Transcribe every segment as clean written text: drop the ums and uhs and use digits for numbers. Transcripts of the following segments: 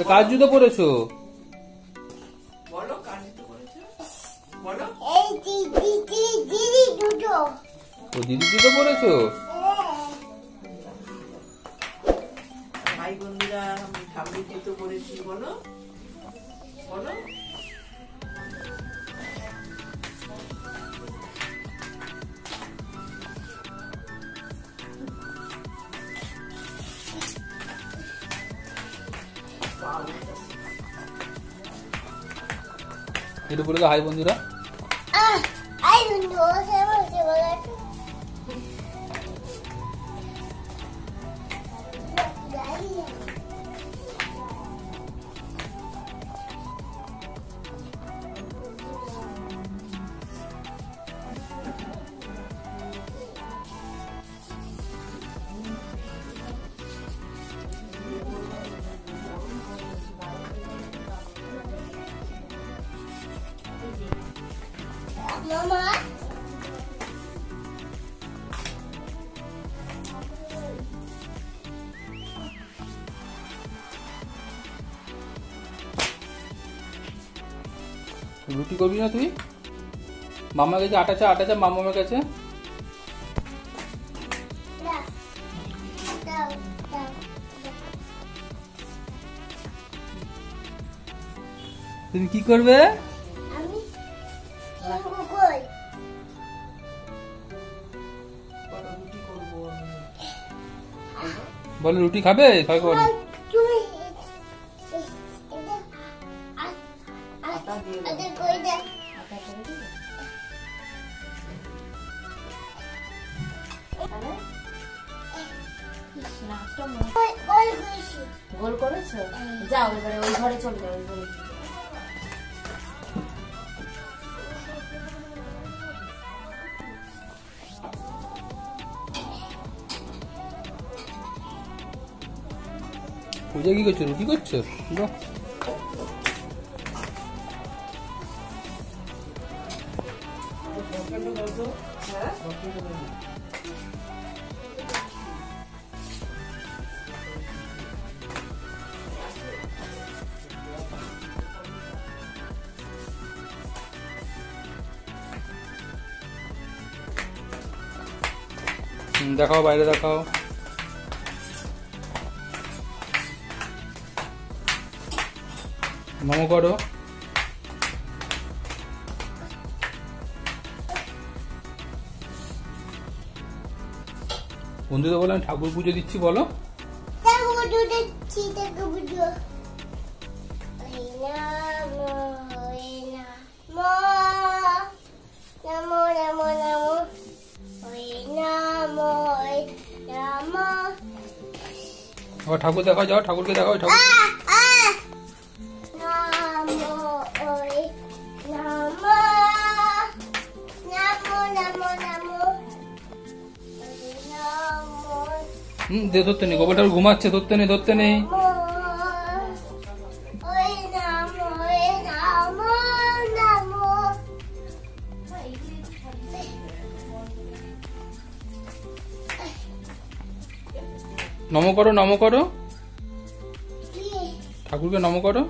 কার জুতো পরেছো? বলো কার জুতো পরেছো? বলো। এই দিদি জুতো। ও দিদি জুতো পরেছো? ভাই বন্ধুরা আমি ঠাকুর জুতো পরেছি। বলো বলো। এটা বলে দাও হাই বন্ধুরা। আই বন্ধু সে বলে মামা রুটি করবি না তুই? মামার কাছে আটা চা মামার কাছে। তুমি কি করবে? আমি কই রুটি করবো বলো রুটি খাবে? খাবে বলো। তুমি আটা দিয়ে দাও। এটা কই দে আটা করে দিবে। ওই কইছি গোল করেছো? যাও এবারে ওই ঘরে চলে যাও, ওই ঘরে। পূজা কি করছো? রুটি করছো? বাহ। দেখাও বাইরে দেখাও। নমো করো। বন্ধুদের বলে আমি ঠাকুর পুজো দিচ্ছি বলো। তারপর দিচ্ছি তাকে বুঝো ওই নামো নামো ওই নামো আবার ঠাকুর দেখাও, যাও ঠাকুরকে দেখাও। ঠাকুর নামো ওই নামো দে ধরতে নেই, গোপাল ঠাকুর ঘুমাচ্ছে, ধরতে নেই। নমো করো। ঠাকুরকে নমো করো।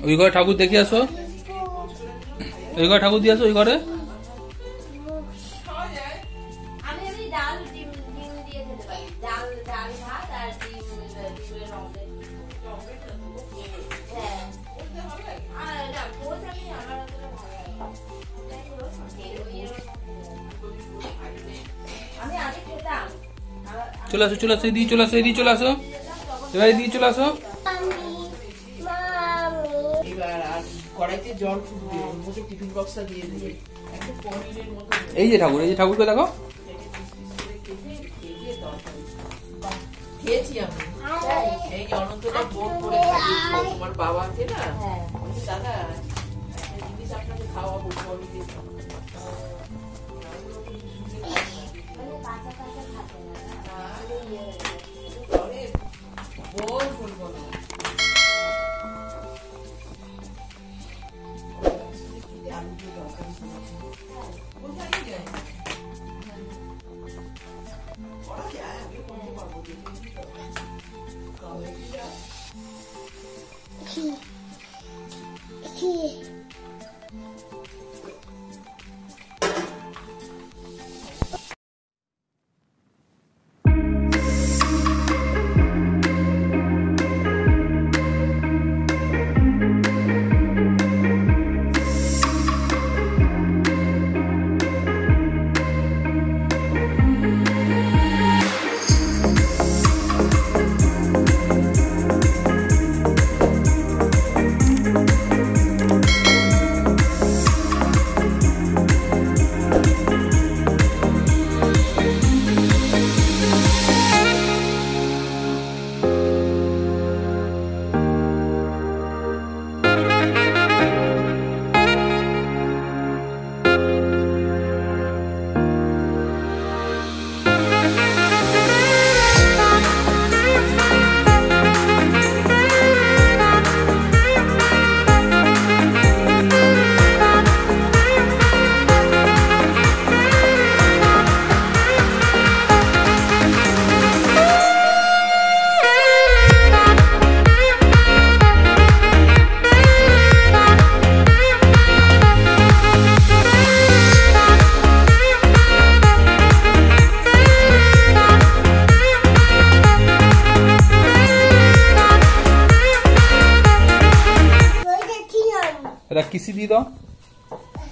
ওই ঘরে ঠাকুর দেখে আসো, ওই ঘরে ঠাকুর দিয়ে আসো, ওই ঘরে। আমি এমনি ডাল ডিম দিয়ে খেতে পারি। ডাল ভাত আর ডিমের অমলেট। হ্যাঁ আর না পোজ আমি আমার অতটা ভালো লাগে। আমি আগে খেতাম। চলে আসো, এদিকে চলে আসো, এবারে দিয়ে চলে আসো। এবার আর কড়াইতে জল ফুটবে, ওর মধ্যে টিফিন বক্সটা দিয়ে দিবে। একটু পনিরের মতো এই যে ঠাকুরকে দেখো। কেটে তরকারি। খেয়েছি আমি। এই অনন্তটা বোন করে খাইয়েছিল তোমার বাবাকে না। বলছি দাদা একটা জিনিস আপনাকে খাওয়াবো পরে দিয়ে। বোন বলবো না। আলু দিয়ে তরকারি কোথায় যায় করা যায় আমি করতে পারবো এটা কিসি দিয়ে দাও,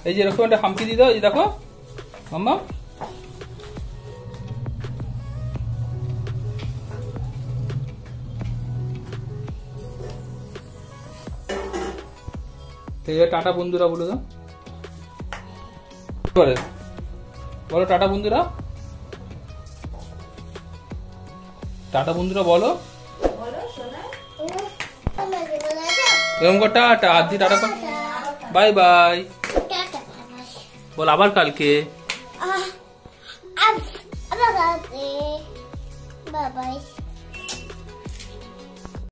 এই যে এরকম একটা হামকি দিয়ে দাও, এই দেখো মাম্মা। টাটা বন্ধুরা বলে দাও, বলো টাটা বন্ধুরা, টাটা বন্ধুরা বলো। এরকম করে টাটা হাত দিয়ে টাটা কর, বাই বাই বল, আবার কালকে। Bye bye.